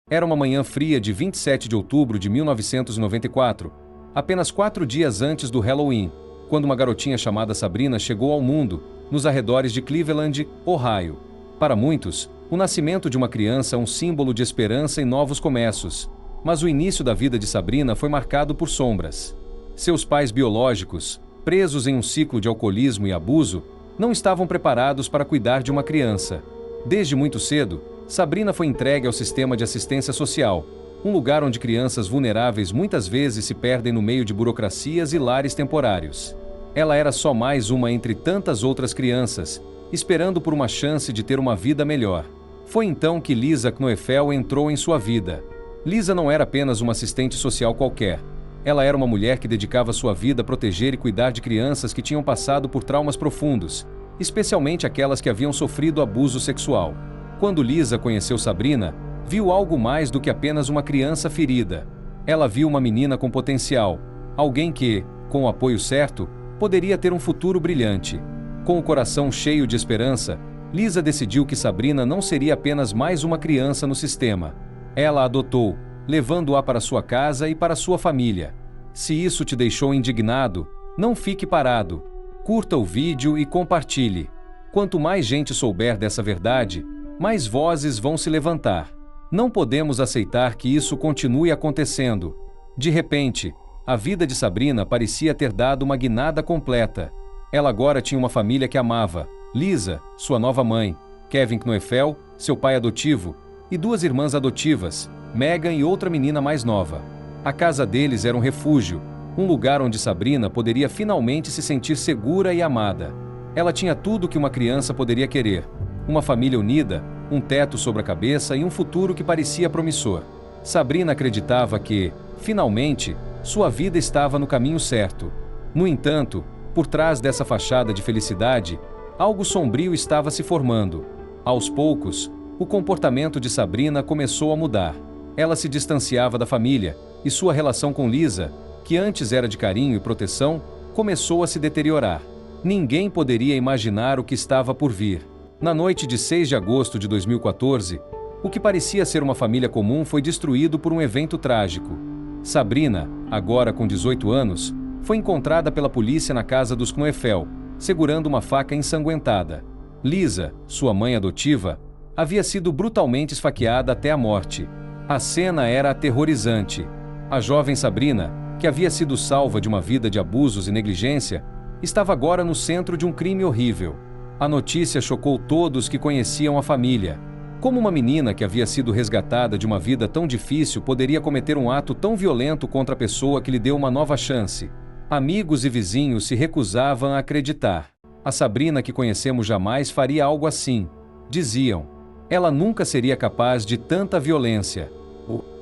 Era uma manhã fria de 27 de outubro de 1994, apenas 4 dias antes do Halloween, quando uma garotinha chamada Sabrina chegou ao mundo, nos arredores de Cleveland, Ohio. Para muitos, o nascimento de uma criança é um símbolo de esperança e novos começos, mas o início da vida de Sabrina foi marcado por sombras. Seus pais biológicos, presos em um ciclo de alcoolismo e abuso, não estavam preparados para cuidar de uma criança. Desde muito cedo, Sabrina foi entregue ao sistema de assistência social, um lugar onde crianças vulneráveis muitas vezes se perdem no meio de burocracias e lares temporários. Ela era só mais uma entre tantas outras crianças, esperando por uma chance de ter uma vida melhor. Foi então que Lisa Knoefel entrou em sua vida. Lisa não era apenas uma assistente social qualquer. Ela era uma mulher que dedicava sua vida a proteger e cuidar de crianças que tinham passado por traumas profundos, especialmente aquelas que haviam sofrido abuso sexual. Quando Lisa conheceu Sabrina, viu algo mais do que apenas uma criança ferida. Ela viu uma menina com potencial, alguém que, com o apoio certo, poderia ter um futuro brilhante. Com o coração cheio de esperança, Lisa decidiu que Sabrina não seria apenas mais uma criança no sistema. Ela a adotou, levando-a para sua casa e para sua família. Se isso te deixou indignado, não fique parado. Curta o vídeo e compartilhe. Quanto mais gente souber dessa verdade, mais vozes vão se levantar. Não podemos aceitar que isso continue acontecendo. De repente, a vida de Sabrina parecia ter dado uma guinada completa. Ela agora tinha uma família que amava: Lisa, sua nova mãe, Kevin Knoefel, seu pai adotivo, e 2 irmãs adotivas, Megan e outra menina mais nova. A casa deles era um refúgio, um lugar onde Sabrina poderia finalmente se sentir segura e amada. Ela tinha tudo que uma criança poderia querer: uma família unida, um teto sobre a cabeça e um futuro que parecia promissor. Sabrina acreditava que, finalmente, sua vida estava no caminho certo. No entanto, por trás dessa fachada de felicidade, algo sombrio estava se formando. Aos poucos, o comportamento de Sabrina começou a mudar. Ela se distanciava da família, e sua relação com Lisa, que antes era de carinho e proteção, começou a se deteriorar. Ninguém poderia imaginar o que estava por vir. Na noite de 6 de agosto de 2014, o que parecia ser uma família comum foi destruído por um evento trágico. Sabrina, agora com 18 anos, foi encontrada pela polícia na casa dos Knoefel, segurando uma faca ensanguentada. Lisa, sua mãe adotiva, havia sido brutalmente esfaqueada até a morte. A cena era aterrorizante. A jovem Sabrina, que havia sido salva de uma vida de abusos e negligência, estava agora no centro de um crime horrível. A notícia chocou todos que conheciam a família. Como uma menina que havia sido resgatada de uma vida tão difícil poderia cometer um ato tão violento contra a pessoa que lhe deu uma nova chance? Amigos e vizinhos se recusavam a acreditar. A Sabrina que conhecemos jamais faria algo assim, diziam. Ela nunca seria capaz de tanta violência.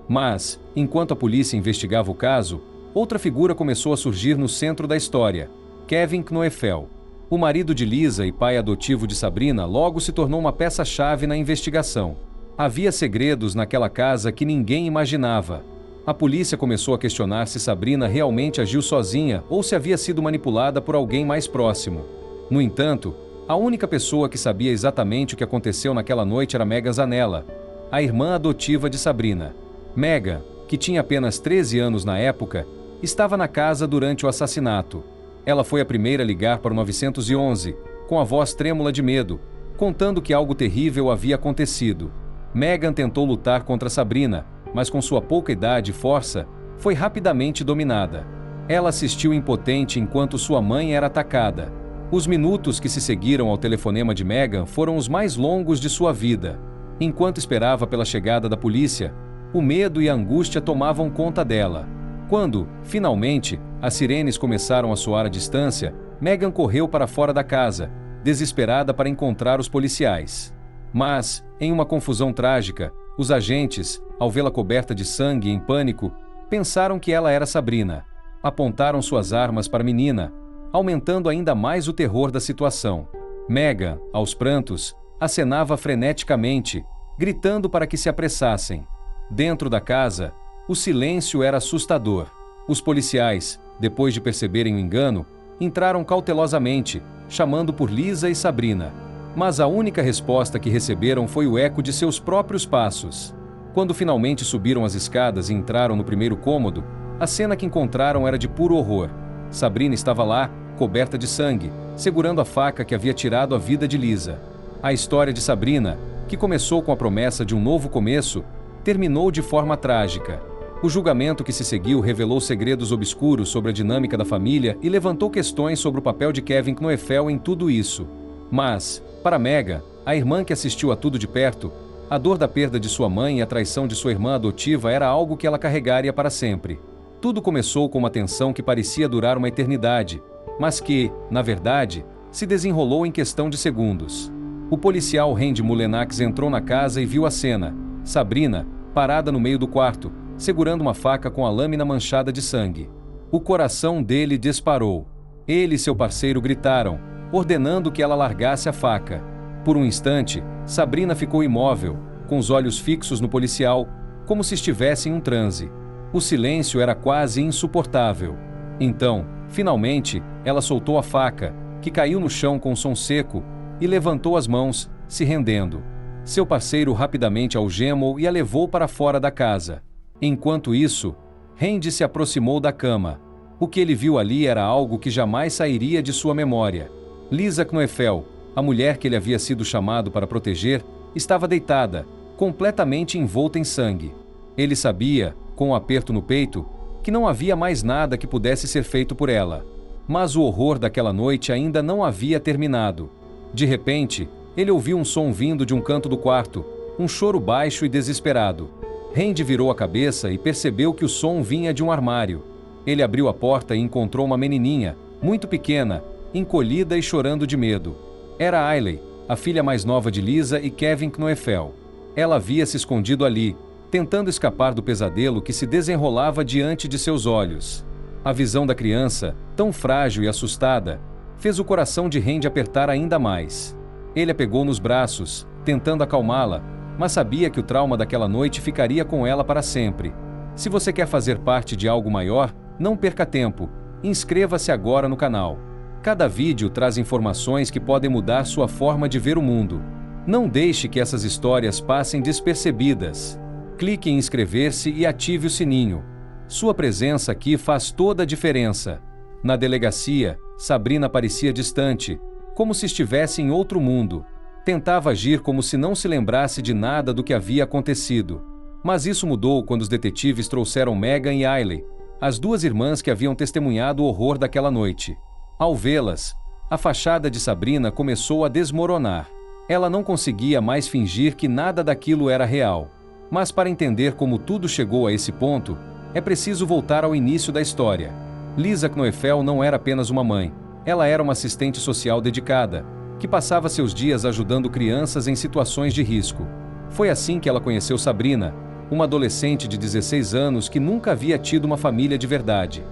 Mas, enquanto a polícia investigava o caso, outra figura começou a surgir no centro da história: Kevin Knoefel. O marido de Lisa e pai adotivo de Sabrina logo se tornou uma peça-chave na investigação. Havia segredos naquela casa que ninguém imaginava. A polícia começou a questionar se Sabrina realmente agiu sozinha ou se havia sido manipulada por alguém mais próximo. No entanto, a única pessoa que sabia exatamente o que aconteceu naquela noite era Megan Zanella, a irmã adotiva de Sabrina. Megan, que tinha apenas 13 anos na época, estava na casa durante o assassinato. Ela foi a primeira a ligar para o 911, com a voz trêmula de medo, contando que algo terrível havia acontecido. Megan tentou lutar contra Sabrina, mas com sua pouca idade e força, foi rapidamente dominada. Ela assistiu impotente enquanto sua mãe era atacada. Os minutos que se seguiram ao telefonema de Megan foram os mais longos de sua vida. Enquanto esperava pela chegada da polícia, o medo e a angústia tomavam conta dela. Quando, finalmente, as sirenes começaram a soar à distância, Megan correu para fora da casa, desesperada para encontrar os policiais. Mas, em uma confusão trágica, os agentes, ao vê-la coberta de sangue e em pânico, pensaram que ela era Sabrina. Apontaram suas armas para a menina, aumentando ainda mais o terror da situação. Megan, aos prantos, acenava freneticamente, gritando para que se apressassem. Dentro da casa, o silêncio era assustador. Os policiais, depois de perceberem o engano, entraram cautelosamente, chamando por Lisa e Sabrina. Mas a única resposta que receberam foi o eco de seus próprios passos. Quando finalmente subiram as escadas e entraram no primeiro cômodo, a cena que encontraram era de puro horror. Sabrina estava lá, coberta de sangue, segurando a faca que havia tirado a vida de Lisa. A história de Sabrina, que começou com a promessa de um novo começo, terminou de forma trágica. O julgamento que se seguiu revelou segredos obscuros sobre a dinâmica da família e levantou questões sobre o papel de Kevin Knoefel em tudo isso. Mas, para Megan, a irmã que assistiu a tudo de perto, a dor da perda de sua mãe e a traição de sua irmã adotiva era algo que ela carregaria para sempre. Tudo começou com uma tensão que parecia durar uma eternidade, mas que, na verdade, se desenrolou em questão de segundos. O policial Randy Mullenax entrou na casa e viu a cena. Sabrina, parada no meio do quarto, segurando uma faca com a lâmina manchada de sangue. O coração dele disparou. Ele e seu parceiro gritaram, ordenando que ela largasse a faca. Por um instante, Sabrina ficou imóvel, com os olhos fixos no policial, como se estivesse em um transe. O silêncio era quase insuportável. Então, finalmente, ela soltou a faca, que caiu no chão com um som seco, e levantou as mãos, se rendendo. Seu parceiro rapidamente a algemou e a levou para fora da casa. Enquanto isso, Randy se aproximou da cama. O que ele viu ali era algo que jamais sairia de sua memória. Lisa Knoefel, a mulher que ele havia sido chamado para proteger, estava deitada, completamente envolta em sangue. Ele sabia, com um aperto no peito, que não havia mais nada que pudesse ser feito por ela. Mas o horror daquela noite ainda não havia terminado. De repente, ele ouviu um som vindo de um canto do quarto, um choro baixo e desesperado. Randy virou a cabeça e percebeu que o som vinha de um armário. Ele abriu a porta e encontrou uma menininha, muito pequena, encolhida e chorando de medo. Era Ailey, a filha mais nova de Lisa e Kevin Knoefel. Ela havia se escondido ali, tentando escapar do pesadelo que se desenrolava diante de seus olhos. A visão da criança, tão frágil e assustada, fez o coração de Randy apertar ainda mais. Ele a pegou nos braços, tentando acalmá-la, mas sabia que o trauma daquela noite ficaria com ela para sempre. Se você quer fazer parte de algo maior, não perca tempo. Inscreva-se agora no canal. Cada vídeo traz informações que podem mudar sua forma de ver o mundo. Não deixe que essas histórias passem despercebidas. Clique em inscrever-se e ative o sininho. Sua presença aqui faz toda a diferença. Na delegacia, Sabrina parecia distante, como se estivesse em outro mundo. Tentava agir como se não se lembrasse de nada do que havia acontecido. Mas isso mudou quando os detetives trouxeram Megan e Ailey, as duas irmãs que haviam testemunhado o horror daquela noite. Ao vê-las, a fachada de Sabrina começou a desmoronar. Ela não conseguia mais fingir que nada daquilo era real. Mas para entender como tudo chegou a esse ponto, é preciso voltar ao início da história. Lisa Knoefel não era apenas uma mãe. Ela era uma assistente social dedicada, que passava seus dias ajudando crianças em situações de risco. Foi assim que ela conheceu Sabrina, uma adolescente de 16 anos que nunca havia tido uma família de verdade.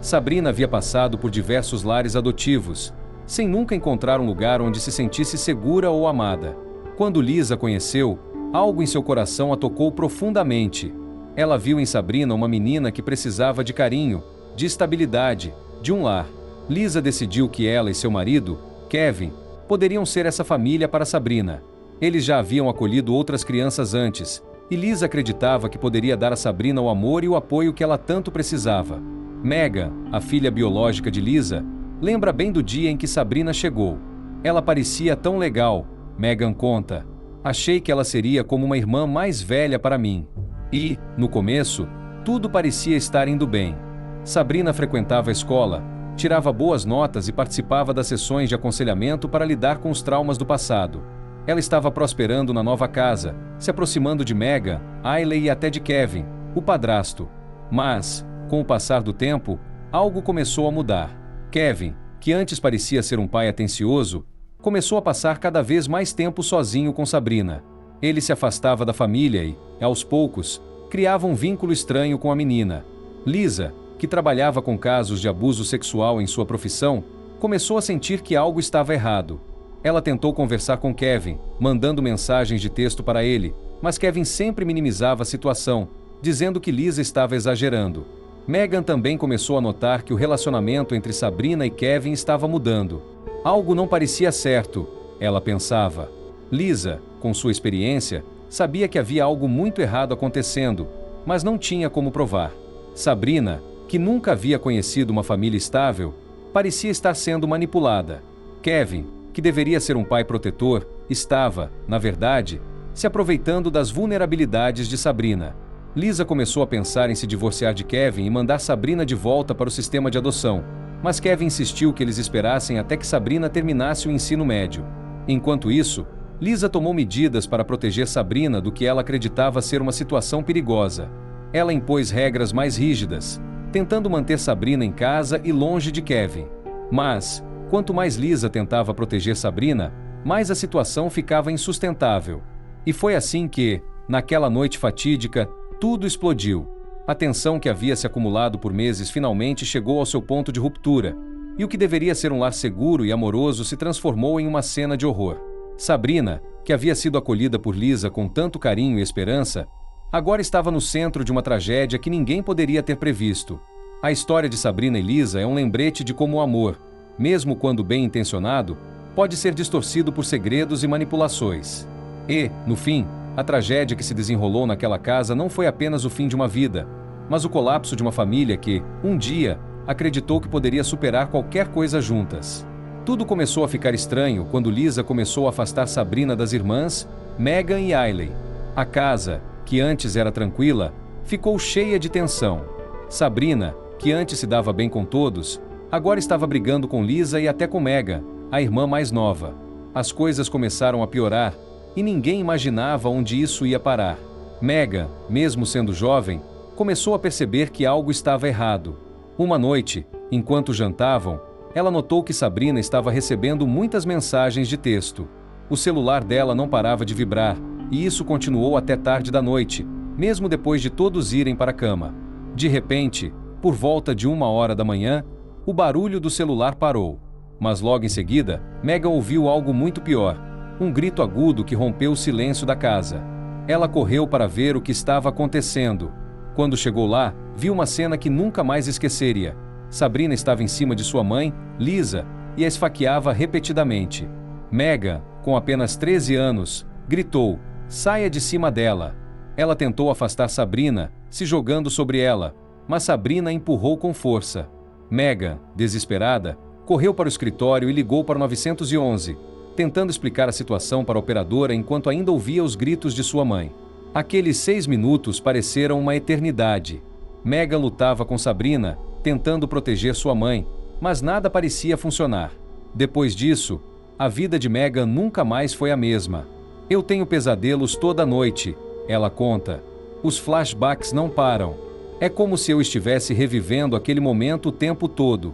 Sabrina havia passado por diversos lares adotivos, sem nunca encontrar um lugar onde se sentisse segura ou amada. Quando Lisa a conheceu, algo em seu coração a tocou profundamente. Ela viu em Sabrina uma menina que precisava de carinho, de estabilidade, de um lar. Lisa decidiu que ela e seu marido, Kevin, poderiam ser essa família para Sabrina. Eles já haviam acolhido outras crianças antes, e Lisa acreditava que poderia dar a Sabrina o amor e o apoio que ela tanto precisava. Megan, a filha biológica de Lisa, lembra bem do dia em que Sabrina chegou. Ela parecia tão legal, Megan conta. Achei que ela seria como uma irmã mais velha para mim. E, no começo, tudo parecia estar indo bem. Sabrina frequentava a escola, tirava boas notas e participava das sessões de aconselhamento para lidar com os traumas do passado. Ela estava prosperando na nova casa, se aproximando de Megan, Ailey e até de Kevin, o padrasto. Mas, com o passar do tempo, algo começou a mudar. Kevin, que antes parecia ser um pai atencioso, começou a passar cada vez mais tempo sozinho com Sabrina. Ele se afastava da família e, aos poucos, criava um vínculo estranho com a menina. Lisa, que trabalhava com casos de abuso sexual em sua profissão, começou a sentir que algo estava errado. Ela tentou conversar com Kevin, mandando mensagens de texto para ele, mas Kevin sempre minimizava a situação, dizendo que Lisa estava exagerando. Megan também começou a notar que o relacionamento entre Sabrina e Kevin estava mudando. Algo não parecia certo, ela pensava. Lisa, com sua experiência, Sabia que havia algo muito errado acontecendo, mas não tinha como provar. Sabrina, que nunca havia conhecido uma família estável, parecia estar sendo manipulada. Kevin, que deveria ser um pai protetor, estava, na verdade, se aproveitando das vulnerabilidades de Sabrina. Lisa começou a pensar em se divorciar de Kevin e mandar Sabrina de volta para o sistema de adoção, mas Kevin insistiu que eles esperassem até que Sabrina terminasse o ensino médio. Enquanto isso, Lisa tomou medidas para proteger Sabrina do que ela acreditava ser uma situação perigosa. Ela impôs regras mais rígidas, tentando manter Sabrina em casa e longe de Kevin. Mas, quanto mais Lisa tentava proteger Sabrina, mais a situação ficava insustentável. E foi assim que, naquela noite fatídica, tudo explodiu. A tensão que havia se acumulado por meses finalmente chegou ao seu ponto de ruptura, e o que deveria ser um lar seguro e amoroso se transformou em uma cena de horror. Sabrina, que havia sido acolhida por Lisa com tanto carinho e esperança, agora estava no centro de uma tragédia que ninguém poderia ter previsto. A história de Sabrina e Lisa é um lembrete de como o amor, mesmo quando bem intencionado, pode ser distorcido por segredos e manipulações. E, no fim, a tragédia que se desenrolou naquela casa não foi apenas o fim de uma vida, mas o colapso de uma família que, um dia, acreditou que poderia superar qualquer coisa juntas. Tudo começou a ficar estranho quando Lisa começou a afastar Sabrina das irmãs, Megan e Ailey. A casa, que antes era tranquila, ficou cheia de tensão. Sabrina, que antes se dava bem com todos, agora estava brigando com Lisa e até com Megan, a irmã mais nova. As coisas começaram a piorar, e ninguém imaginava onde isso ia parar. Megan, mesmo sendo jovem, começou a perceber que algo estava errado. Uma noite, enquanto jantavam, ela notou que Sabrina estava recebendo muitas mensagens de texto. O celular dela não parava de vibrar, e isso continuou até tarde da noite, mesmo depois de todos irem para a cama. De repente, por volta de 1h da manhã, o barulho do celular parou. Mas logo em seguida, Megan ouviu algo muito pior. Um grito agudo que rompeu o silêncio da casa. Ela correu para ver o que estava acontecendo. Quando chegou lá, viu uma cena que nunca mais esqueceria. Sabrina estava em cima de sua mãe, Lisa, e a esfaqueava repetidamente. Megan, com apenas 13 anos, gritou: "Saia de cima dela!" Ela tentou afastar Sabrina, se jogando sobre ela, mas Sabrina empurrou com força. Megan, desesperada, correu para o escritório e ligou para o 911. Tentando explicar a situação para a operadora enquanto ainda ouvia os gritos de sua mãe. Aqueles 6 minutos pareceram uma eternidade. Megan lutava com Sabrina, tentando proteger sua mãe, mas nada parecia funcionar. Depois disso, a vida de Megan nunca mais foi a mesma. "Eu tenho pesadelos toda noite", ela conta. "Os flashbacks não param. É como se eu estivesse revivendo aquele momento o tempo todo."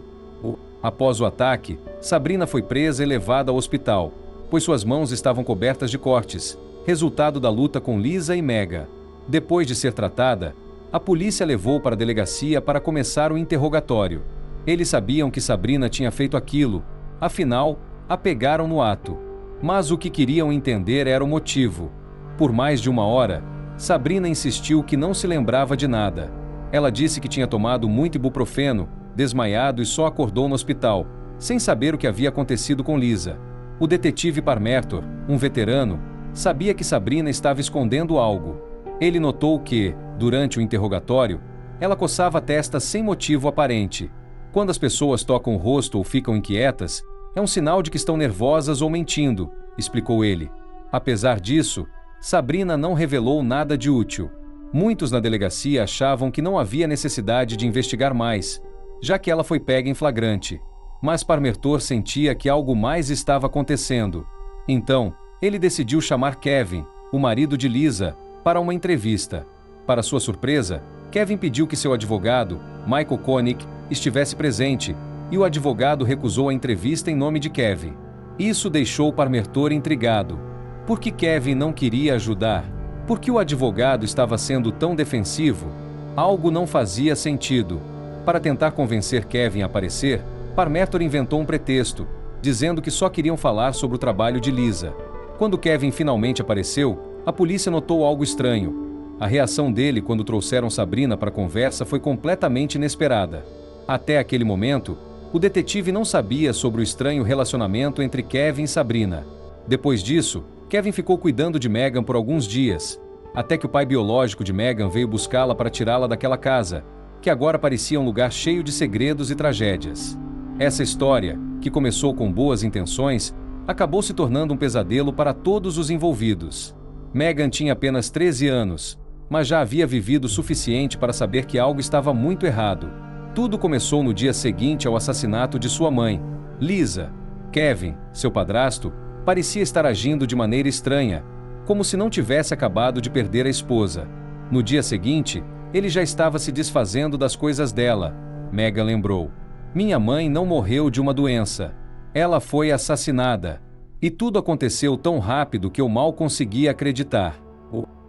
Após o ataque, Sabrina foi presa e levada ao hospital, pois suas mãos estavam cobertas de cortes, resultado da luta com Lisa e Megan. Depois de ser tratada, a polícia levou para a delegacia para começar o interrogatório. Eles sabiam que Sabrina tinha feito aquilo, afinal, a pegaram no ato. Mas o que queriam entender era o motivo. Por mais de 1h, Sabrina insistiu que não se lembrava de nada. Ela disse que tinha tomado muito ibuprofeno, desmaiado e só acordou no hospital, sem saber o que havia acontecido com Lisa. O detetive Parmertor, um veterano, sabia que Sabrina estava escondendo algo. Ele notou que, durante o interrogatório, ela coçava a testa sem motivo aparente. Quando as pessoas tocam o rosto ou ficam inquietas, é um sinal de que estão nervosas ou mentindo, explicou ele. Apesar disso, Sabrina não revelou nada de útil. Muitos na delegacia achavam que não havia necessidade de investigar mais, já que ela foi pega em flagrante. Mas Parmertor sentia que algo mais estava acontecendo. Então, ele decidiu chamar Kevin, o marido de Lisa, para uma entrevista. Para sua surpresa, Kevin pediu que seu advogado, Michael Koenig, estivesse presente, e o advogado recusou a entrevista em nome de Kevin. Isso deixou Parmertor intrigado. Por que Kevin não queria ajudar? Por que o advogado estava sendo tão defensivo? Algo não fazia sentido. Para tentar convencer Kevin a aparecer, Parmertor inventou um pretexto, dizendo que só queriam falar sobre o trabalho de Lisa. Quando Kevin finalmente apareceu, a polícia notou algo estranho. A reação dele quando trouxeram Sabrina para a conversa foi completamente inesperada. Até aquele momento, o detetive não sabia sobre o estranho relacionamento entre Kevin e Sabrina. Depois disso, Kevin ficou cuidando de Megan por alguns dias, até que o pai biológico de Megan veio buscá-la para tirá-la daquela casa, que agora parecia um lugar cheio de segredos e tragédias. Essa história, que começou com boas intenções, acabou se tornando um pesadelo para todos os envolvidos. Megan tinha apenas 13 anos, mas já havia vivido o suficiente para saber que algo estava muito errado. Tudo começou no dia seguinte ao assassinato de sua mãe, Lisa. Kevin, seu padrasto, parecia estar agindo de maneira estranha, como se não tivesse acabado de perder a esposa. No dia seguinte, ele já estava se desfazendo das coisas dela. Megan lembrou: minha mãe não morreu de uma doença. Ela foi assassinada. E tudo aconteceu tão rápido que eu mal conseguia acreditar.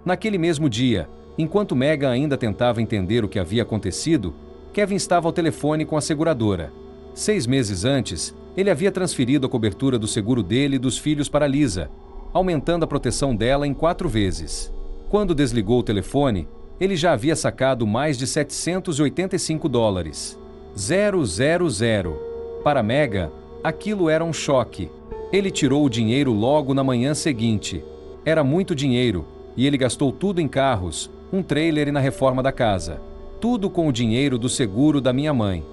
Naquele mesmo dia, enquanto Megan ainda tentava entender o que havia acontecido, Kevin estava ao telefone com a seguradora. 6 meses antes, ele havia transferido a cobertura do seguro dele e dos filhos para Lisa, aumentando a proteção dela em 4 vezes. Quando desligou o telefone, ele já havia sacado mais de $785. 000. Para Megan, aquilo era um choque. Ele tirou o dinheiro logo na manhã seguinte. Era muito dinheiro, e ele gastou tudo em carros, um trailer e na reforma da casa. Tudo com o dinheiro do seguro da minha mãe.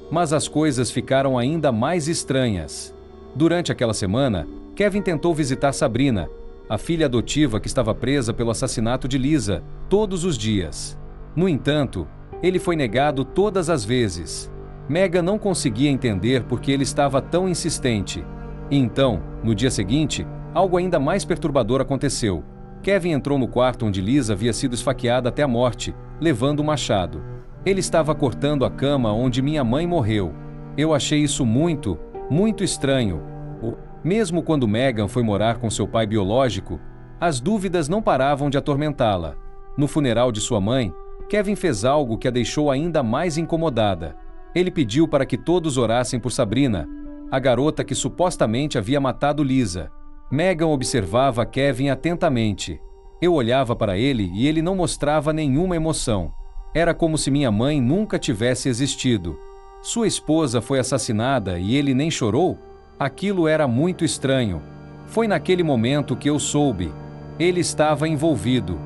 Mas as coisas ficaram ainda mais estranhas. Durante aquela semana, Kevin tentou visitar Sabrina, a filha adotiva que estava presa pelo assassinato de Lisa, todos os dias. No entanto, ele foi negado todas as vezes. Megan não conseguia entender por que ele estava tão insistente. E então, no dia seguinte, algo ainda mais perturbador aconteceu. Kevin entrou no quarto onde Lisa havia sido esfaqueada até a morte, levando um machado. Ele estava cortando a cama onde minha mãe morreu. Eu achei isso muito, muito estranho. Mesmo quando Megan foi morar com seu pai biológico, as dúvidas não paravam de atormentá-la. No funeral de sua mãe, Kevin fez algo que a deixou ainda mais incomodada. Ele pediu para que todos orassem por Sabrina, a garota que supostamente havia matado Lisa. Megan observava Kevin atentamente. Eu olhava para ele e ele não mostrava nenhuma emoção. Era como se minha mãe nunca tivesse existido. Sua esposa foi assassinada e ele nem chorou? Aquilo era muito estranho. Foi naquele momento que eu soube. Ele estava envolvido.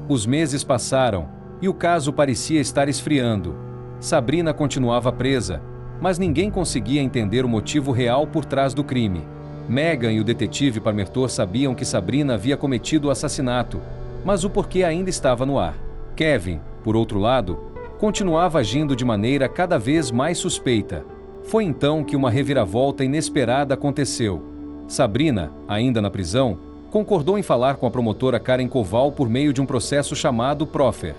Os meses passaram e o caso parecia estar esfriando. Sabrina continuava presa, mas ninguém conseguia entender o motivo real por trás do crime. Megan e o detetive Parmertor sabiam que Sabrina havia cometido o assassinato, mas o porquê ainda estava no ar. Kevin, por outro lado, continuava agindo de maneira cada vez mais suspeita. Foi então que uma reviravolta inesperada aconteceu. Sabrina, ainda na prisão, concordou em falar com a promotora Karen Koval por meio de um processo chamado Proffer.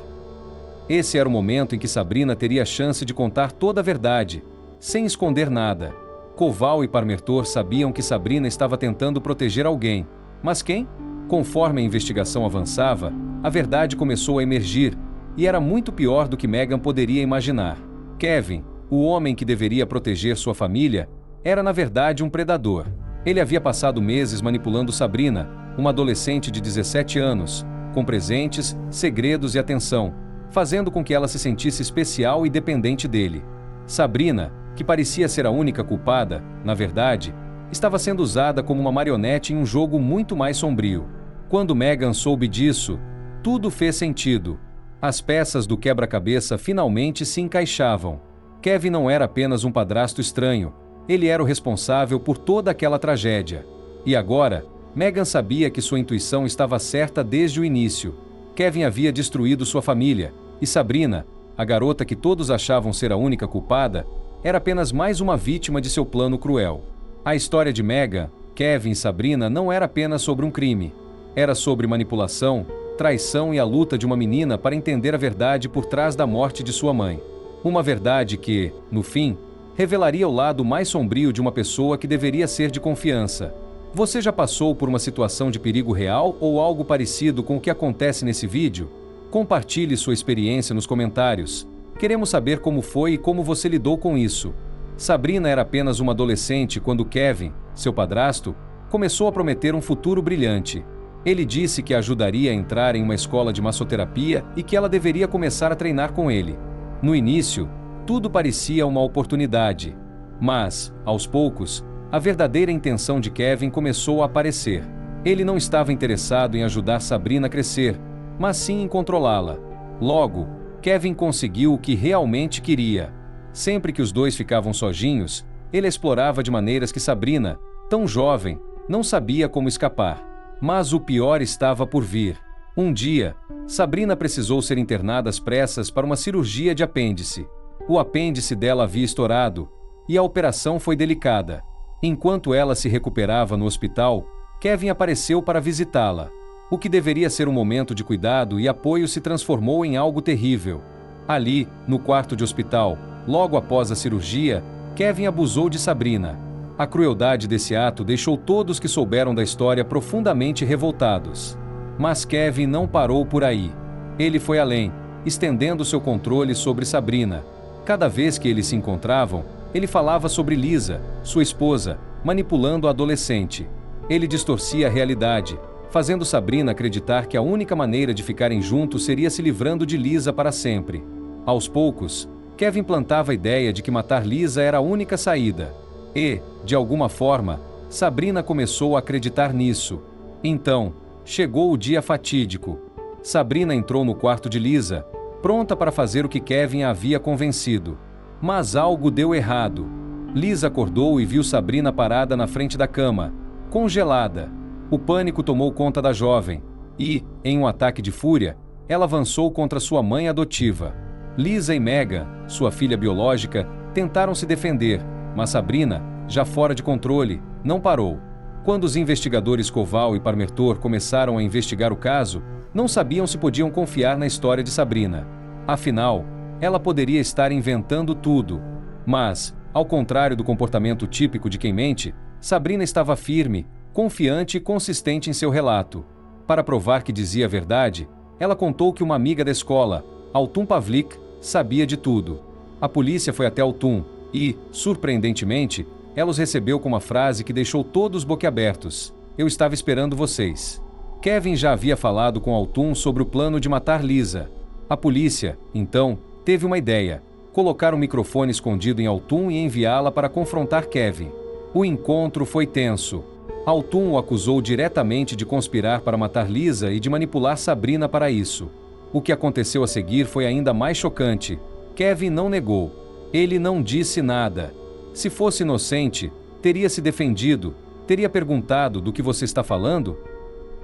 Esse era o momento em que Sabrina teria a chance de contar toda a verdade, sem esconder nada. Koval e Parmertor sabiam que Sabrina estava tentando proteger alguém. Mas quem? Conforme a investigação avançava, a verdade começou a emergir, e era muito pior do que Megan poderia imaginar. Kevin, o homem que deveria proteger sua família, era na verdade um predador. Ele havia passado meses manipulando Sabrina, uma adolescente de 17 anos, com presentes, segredos e atenção, fazendo com que ela se sentisse especial e dependente dele. Sabrina, que parecia ser a única culpada, na verdade, estava sendo usada como uma marionete em um jogo muito mais sombrio. Quando Megan soube disso, tudo fez sentido. As peças do quebra-cabeça finalmente se encaixavam. Kevin não era apenas um padrasto estranho, ele era o responsável por toda aquela tragédia. E agora, Megan sabia que sua intuição estava certa desde o início. Kevin havia destruído sua família, e Sabrina, a garota que todos achavam ser a única culpada, era apenas mais uma vítima de seu plano cruel. A história de Megan, Kevin e Sabrina não era apenas sobre um crime. Era sobre manipulação, traição e a luta de uma menina para entender a verdade por trás da morte de sua mãe. Uma verdade que, no fim, revelaria o lado mais sombrio de uma pessoa que deveria ser de confiança. Você já passou por uma situação de perigo real ou algo parecido com o que acontece nesse vídeo? Compartilhe sua experiência nos comentários. Queremos saber como foi e como você lidou com isso. Sabrina era apenas uma adolescente quando Kevin, seu padrasto, começou a prometer um futuro brilhante. Ele disse que a ajudaria a entrar em uma escola de massoterapia e que ela deveria começar a treinar com ele. No início, tudo parecia uma oportunidade. Mas, aos poucos, a verdadeira intenção de Kevin começou a aparecer. Ele não estava interessado em ajudar Sabrina a crescer, mas sim em controlá-la. Logo, Kevin conseguiu o que realmente queria. Sempre que os dois ficavam sozinhos, ele explorava de maneiras que Sabrina, tão jovem, não sabia como escapar. Mas o pior estava por vir. Um dia, Sabrina precisou ser internada às pressas para uma cirurgia de apêndice. O apêndice dela havia estourado, e a operação foi delicada. Enquanto ela se recuperava no hospital, Kevin apareceu para visitá-la. O que deveria ser um momento de cuidado e apoio se transformou em algo terrível. Ali, no quarto de hospital, logo após a cirurgia, Kevin abusou de Sabrina. A crueldade desse ato deixou todos que souberam da história profundamente revoltados. Mas Kevin não parou por aí. Ele foi além, estendendo seu controle sobre Sabrina. Cada vez que eles se encontravam, ele falava sobre Lisa, sua esposa, manipulando a adolescente. Ele distorcia a realidade, fazendo Sabrina acreditar que a única maneira de ficarem juntos seria se livrando de Lisa para sempre. Aos poucos, Kevin plantava a ideia de que matar Lisa era a única saída. E, de alguma forma, Sabrina começou a acreditar nisso. Então, chegou o dia fatídico. Sabrina entrou no quarto de Lisa, pronta para fazer o que Kevin a havia convencido. Mas algo deu errado. Lisa acordou e viu Sabrina parada na frente da cama, congelada. O pânico tomou conta da jovem e, em um ataque de fúria, ela avançou contra sua mãe adotiva. Lisa e Megan, sua filha biológica, tentaram se defender, mas Sabrina, já fora de controle, não parou. Quando os investigadores Koval e Parmertor começaram a investigar o caso, não sabiam se podiam confiar na história de Sabrina. Afinal, ela poderia estar inventando tudo. Mas, ao contrário do comportamento típico de quem mente, Sabrina estava firme, confiante e consistente em seu relato. Para provar que dizia a verdade, ela contou que uma amiga da escola, Autum Pavlik, sabia de tudo. A polícia foi até Autum e, surpreendentemente, ela os recebeu com uma frase que deixou todos boquiabertos. Eu estava esperando vocês. Kevin já havia falado com Autum sobre o plano de matar Lisa. A polícia, então, teve uma ideia: colocar um microfone escondido em Autum e enviá-la para confrontar Kevin. O encontro foi tenso. Autum o acusou diretamente de conspirar para matar Lisa e de manipular Sabrina para isso. O que aconteceu a seguir foi ainda mais chocante. Kevin não negou. Ele não disse nada. Se fosse inocente, teria se defendido, teria perguntado do que você está falando?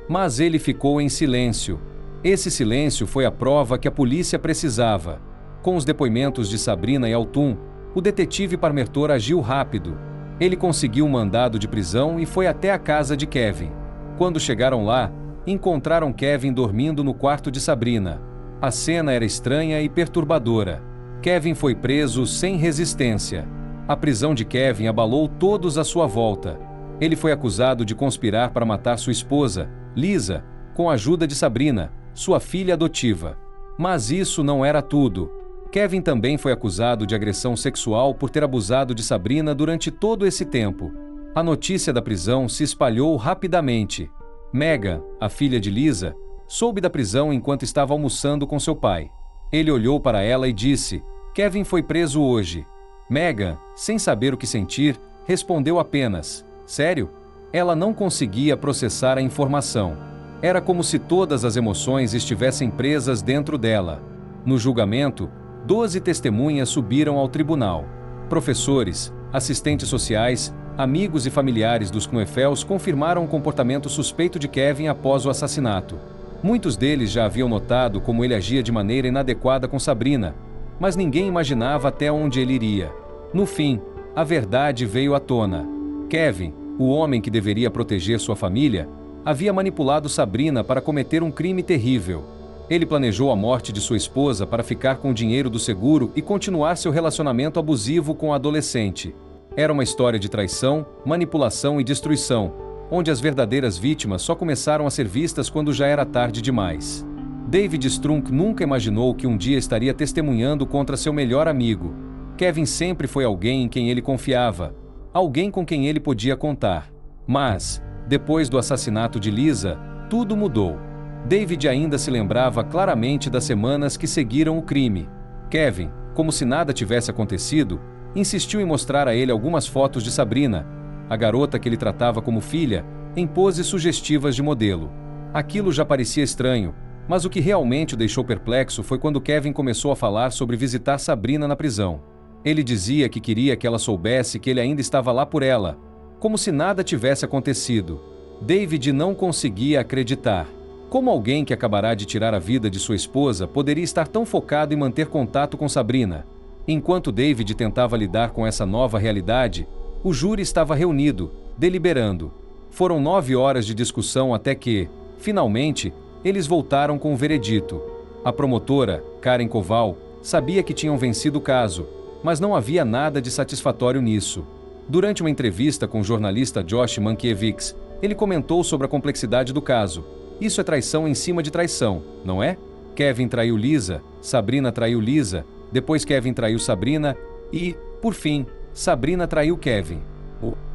Mas ele ficou em silêncio. Esse silêncio foi a prova que a polícia precisava. Com os depoimentos de Sabrina e Autum, o detetive Parmertor agiu rápido. Ele conseguiu um mandado de prisão e foi até a casa de Kevin. Quando chegaram lá, encontraram Kevin dormindo no quarto de Sabrina. A cena era estranha e perturbadora. Kevin foi preso sem resistência. A prisão de Kevin abalou todos à sua volta. Ele foi acusado de conspirar para matar sua esposa, Lisa, com a ajuda de Sabrina, sua filha adotiva. Mas isso não era tudo. Kevin também foi acusado de agressão sexual por ter abusado de Sabrina durante todo esse tempo. A notícia da prisão se espalhou rapidamente. Megan, a filha de Lisa, soube da prisão enquanto estava almoçando com seu pai. Ele olhou para ela e disse: Kevin foi preso hoje. Megan, sem saber o que sentir, respondeu apenas: sério? Ela não conseguia processar a informação. Era como se todas as emoções estivessem presas dentro dela. No julgamento, 12 testemunhas subiram ao tribunal. Professores, assistentes sociais, amigos e familiares dos Knuefels confirmaram o comportamento suspeito de Kevin após o assassinato. Muitos deles já haviam notado como ele agia de maneira inadequada com Sabrina, mas ninguém imaginava até onde ele iria. No fim, a verdade veio à tona. Kevin, o homem que deveria proteger sua família, havia manipulado Sabrina para cometer um crime terrível. Ele planejou a morte de sua esposa para ficar com o dinheiro do seguro e continuar seu relacionamento abusivo com a adolescente. Era uma história de traição, manipulação e destruição, onde as verdadeiras vítimas só começaram a ser vistas quando já era tarde demais. David Strunk nunca imaginou que um dia estaria testemunhando contra seu melhor amigo. Kevin sempre foi alguém em quem ele confiava, alguém com quem ele podia contar. Mas, depois do assassinato de Lisa, tudo mudou. David ainda se lembrava claramente das semanas que seguiram o crime. Kevin, como se nada tivesse acontecido, insistiu em mostrar a ele algumas fotos de Sabrina, a garota que ele tratava como filha, em poses sugestivas de modelo. Aquilo já parecia estranho, mas o que realmente o deixou perplexo foi quando Kevin começou a falar sobre visitar Sabrina na prisão. Ele dizia que queria que ela soubesse que ele ainda estava lá por ela, como se nada tivesse acontecido. David não conseguia acreditar. Como alguém que acabará de tirar a vida de sua esposa poderia estar tão focado em manter contato com Sabrina? Enquanto David tentava lidar com essa nova realidade, o júri estava reunido, deliberando. Foram 9 horas de discussão até que, finalmente, eles voltaram com o veredito. A promotora, Karen Koval, sabia que tinham vencido o caso, mas não havia nada de satisfatório nisso. Durante uma entrevista com o jornalista Josh Mankiewicz, ele comentou sobre a complexidade do caso. Isso é traição em cima de traição, não é? Kevin traiu Lisa, Sabrina traiu Lisa, depois Kevin traiu Sabrina e, por fim, Sabrina traiu Kevin.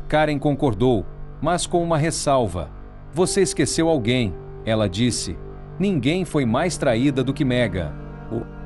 Karen concordou, mas com uma ressalva. Você esqueceu alguém, ela disse. Ninguém foi mais traída do que Megan.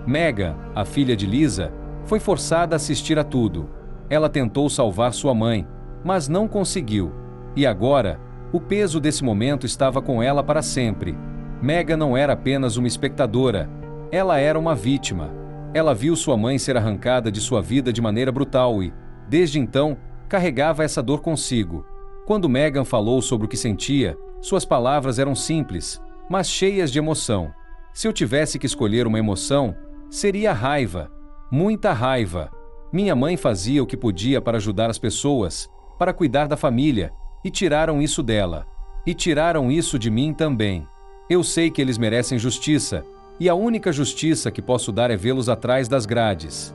Megan, a filha de Lisa, foi forçada a assistir a tudo. Ela tentou salvar sua mãe, mas não conseguiu. E agora, o peso desse momento estava com ela para sempre. Megan não era apenas uma espectadora, ela era uma vítima. Ela viu sua mãe ser arrancada de sua vida de maneira brutal e, desde então, carregava essa dor consigo. Quando Megan falou sobre o que sentia, suas palavras eram simples, mas cheias de emoção. Se eu tivesse que escolher uma emoção, seria raiva. Muita raiva. Minha mãe fazia o que podia para ajudar as pessoas, para cuidar da família, e tiraram isso dela. E tiraram isso de mim também. Eu sei que eles merecem justiça, e a única justiça que posso dar é vê-los atrás das grades.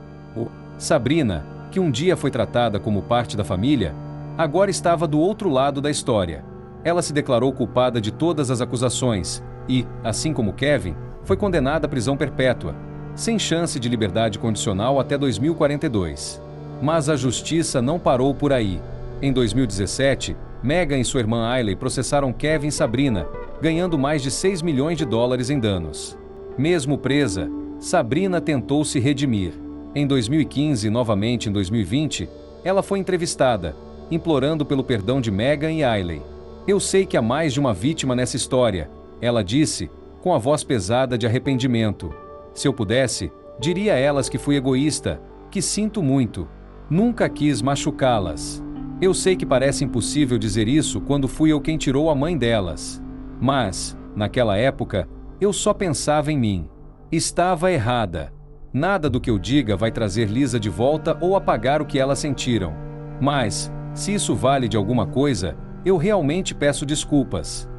Sabrina, que um dia foi tratada como parte da família, agora estava do outro lado da história. Ela se declarou culpada de todas as acusações e, assim como Kevin, foi condenada à prisão perpétua, sem chance de liberdade condicional até 2042. Mas a justiça não parou por aí. Em 2017, Megan e sua irmã Ailey processaram Kevin e Sabrina, ganhando mais de 6 milhões de dólares em danos. Mesmo presa, Sabrina tentou se redimir. Em 2015 e novamente em 2020, ela foi entrevistada, implorando pelo perdão de Megan e Ailey. Eu sei que há mais de uma vítima nessa história, ela disse, com a voz pesada de arrependimento. Se eu pudesse, diria a elas que fui egoísta, que sinto muito. Nunca quis machucá-las. Eu sei que parece impossível dizer isso quando fui eu quem tirou a mãe delas. Mas, naquela época, eu só pensava em mim. Estava errada. Nada do que eu diga vai trazer Lisa de volta ou apagar o que elas sentiram. Mas, se isso vale de alguma coisa, eu realmente peço desculpas.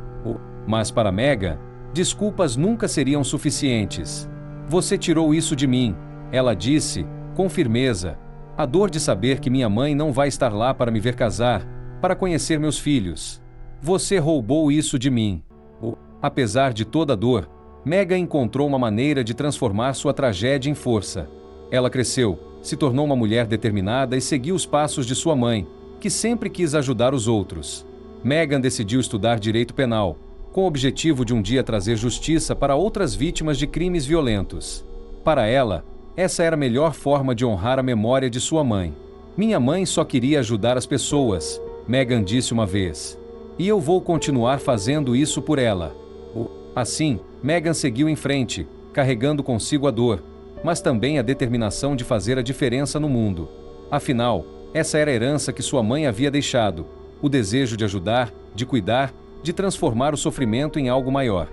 Mas para Megan, desculpas nunca seriam suficientes. Você tirou isso de mim, ela disse, com firmeza. A dor de saber que minha mãe não vai estar lá para me ver casar, para conhecer meus filhos. Você roubou isso de mim. Apesar de toda a dor, Megan encontrou uma maneira de transformar sua tragédia em força. Ela cresceu, se tornou uma mulher determinada e seguiu os passos de sua mãe, que sempre quis ajudar os outros. Megan decidiu estudar direito penal, com o objetivo de um dia trazer justiça para outras vítimas de crimes violentos. Para ela, essa era a melhor forma de honrar a memória de sua mãe. Minha mãe só queria ajudar as pessoas, Megan disse uma vez. E eu vou continuar fazendo isso por ela. Assim, Megan seguiu em frente, carregando consigo a dor, mas também a determinação de fazer a diferença no mundo. Afinal, essa era a herança que sua mãe havia deixado, o desejo de ajudar, de cuidar, de transformar o sofrimento em algo maior.